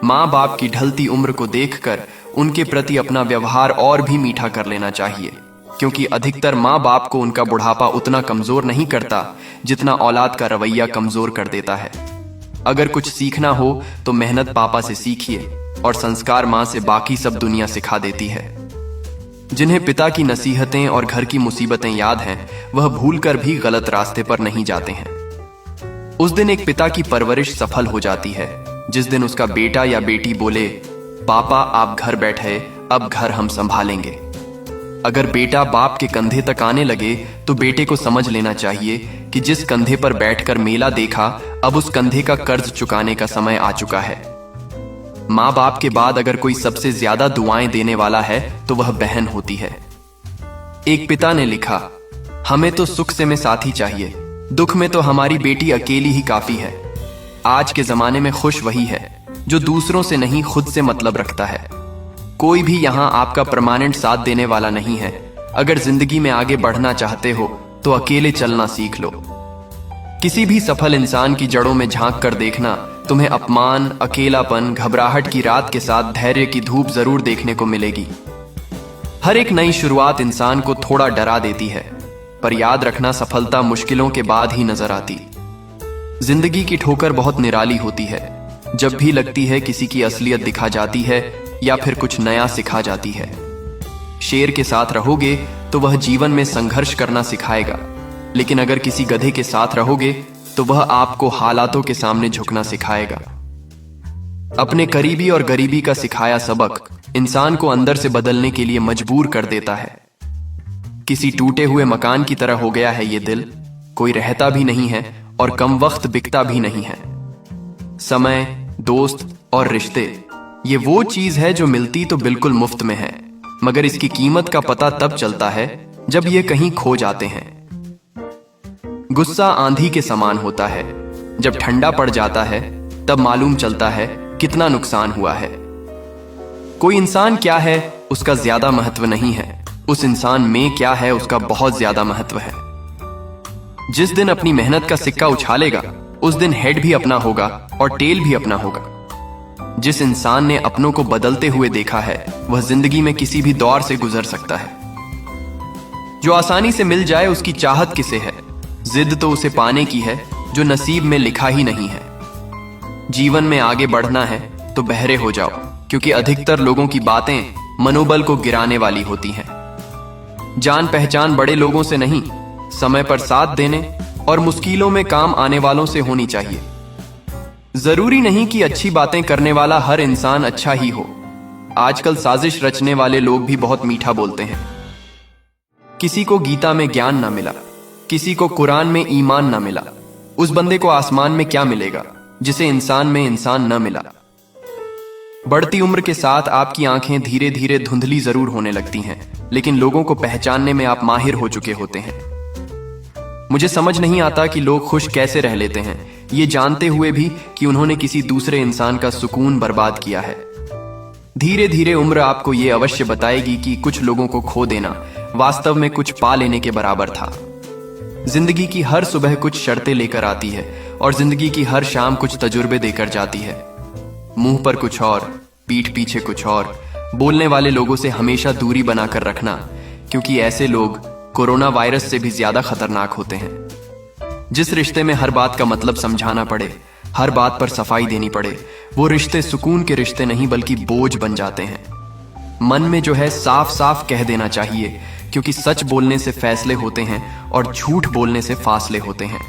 माँ बाप की ढलती उम्र को देखकर उनके प्रति अपना व्यवहार और भी मीठा कर लेना चाहिए, क्योंकि अधिकतर माँ बाप को उनका बुढ़ापा उतना कमजोर नहीं करता जितना औलाद का रवैया कमजोर कर देता है। अगर कुछ सीखना हो तो मेहनत पापा से सीखिए और संस्कार माँ से बाकी सब दुनिया सिखा देती है। जिन्हें पिता की नसीहतें और घर की मुसीबतें याद हैं, वह भूलकर भी गलत रास्ते पर नहीं जाते हैं। उस दिन एक पिता की परवरिश सफल हो जाती है जिस दिन उसका बेटा या बेटी बोले, पापा आप घर बैठे, अब घर हम संभालेंगे। अगर बेटा बाप के कंधे तक आने लगे तो बेटे को समझ लेना चाहिए कि जिस कंधे पर बैठकर मेला देखा, अब उस कंधे का कर्ज चुकाने का समय आ चुका है। माँ बाप के बाद अगर कोई सबसे ज्यादा दुआएं देने वाला है तो वह बहन होती है। एक पिता ने लिखा, हमें तो सुख से में साथी चाहिए, दुख में तो हमारी बेटी अकेली ही काफी है। आज के जमाने में खुश वही है जो दूसरों से नहीं खुद से मतलब रखता है। कोई भी यहां आपका परमानेंट साथ देने वाला नहीं है। अगर जिंदगी में आगे बढ़ना चाहते हो तो अकेले चलना सीख लो। किसी भी सफल इंसान की जड़ों में झांक कर देखना, तुम्हें अपमान, अकेलापन, घबराहट की रात के साथ धैर्य की धूप जरूर देखने को मिलेगी। हर एक नई शुरुआत इंसान को थोड़ा डरा देती है, पर याद रखना सफलता मुश्किलों के बाद ही नजर आती। जिंदगी की ठोकर बहुत निराली होती है। जब भी लगती है किसी की असलियत दिखा जाती है या फिर कुछ नया सिखा जाती है। शेर के साथ रहोगे तो वह जीवन में संघर्ष करना सिखाएगा, लेकिन अगर किसी गधे के साथ रहोगे तो वह आपको हालातों के सामने झुकना सिखाएगा। अपने करीबी और गरीबी का सिखाया सबक इंसान को अंदर से बदलने के लिए मजबूर कर देता है। किसी टूटे हुए मकान की तरह हो गया है ये दिल, कोई रहता भी नहीं है और कम वक्त बिकता भी नहीं है। समय, दोस्त और रिश्ते, ये वो चीज है जो मिलती तो बिल्कुल मुफ्त में है, मगर इसकी कीमत का पता तब चलता है जब ये कहीं खो जाते हैं। गुस्सा आंधी के समान होता है, जब ठंडा पड़ जाता है तब मालूम चलता है कितना नुकसान हुआ है। कोई इंसान क्या है उसका ज्यादा महत्व नहीं है, उस इंसान में क्या है उसका बहुत ज्यादा महत्व है। जिस दिन अपनी मेहनत का सिक्का उछालेगा उस दिन हेड भी अपना होगा और टेल भी अपना होगा। जिस इंसान ने अपनों को बदलते हुए देखा है वह जिंदगी में किसी भी दौर से गुजर सकता है। जो आसानी से मिल जाए उसकी चाहत किसे है, जिद तो उसे पाने की है जो नसीब में लिखा ही नहीं है। जीवन में आगे बढ़ना है तो बहरे हो जाओ, क्योंकि अधिकतर लोगों की बातें मनोबल को गिराने वाली होती हैं। जान पहचान बड़े लोगों से नहीं, समय पर साथ देने और मुश्किलों में काम आने वालों से होनी चाहिए। जरूरी नहीं कि अच्छी बातें करने वाला हर इंसान अच्छा ही हो। आजकल साजिश रचने वाले लोग भी बहुत मीठा बोलते हैं। किसी को गीता में ज्ञान ना मिला, किसी को कुरान में ईमान ना मिला, उस बंदे को आसमान में क्या मिलेगा जिसे इंसान में इंसान न मिला। बढ़ती उम्र के साथ आपकी आंखें धीरे धीरे धुंधली जरूर होने लगती हैं, लेकिन लोगों को पहचानने में आप माहिर हो चुके होते हैं। मुझे समझ नहीं आता कि लोग खुश कैसे रह लेते हैं, ये जानते हुए भी कि उन्होंने किसी दूसरे इंसान का सुकून बर्बाद किया है। धीरे धीरे उम्र आपको ये अवश्य बताएगी कि कुछ लोगों को खो देना वास्तव में कुछ पा लेने के बराबर था। जिंदगी की हर सुबह कुछ शर्तें लेकर आती है और जिंदगी की हर शाम कुछ तजुर्बे देकर जाती है। मुंह पर कुछ और, पीठ पीछे कुछ और। बोलने वाले लोगों से हमेशा दूरी बनाकर रखना, क्योंकि ऐसे लोग कोरोना वायरस से भी ज्यादा खतरनाक होते हैं। जिस रिश्ते में हर बात का मतलब समझाना पड़े, हर बात पर सफाई देनी पड़े, वो रिश्ते सुकून के रिश्ते नहीं बल्कि बोझ बन जाते हैं। मन में जो है साफ साफ कह देना चाहिए, क्योंकि सच बोलने से फैसले होते हैं और झूठ बोलने से फासले होते हैं।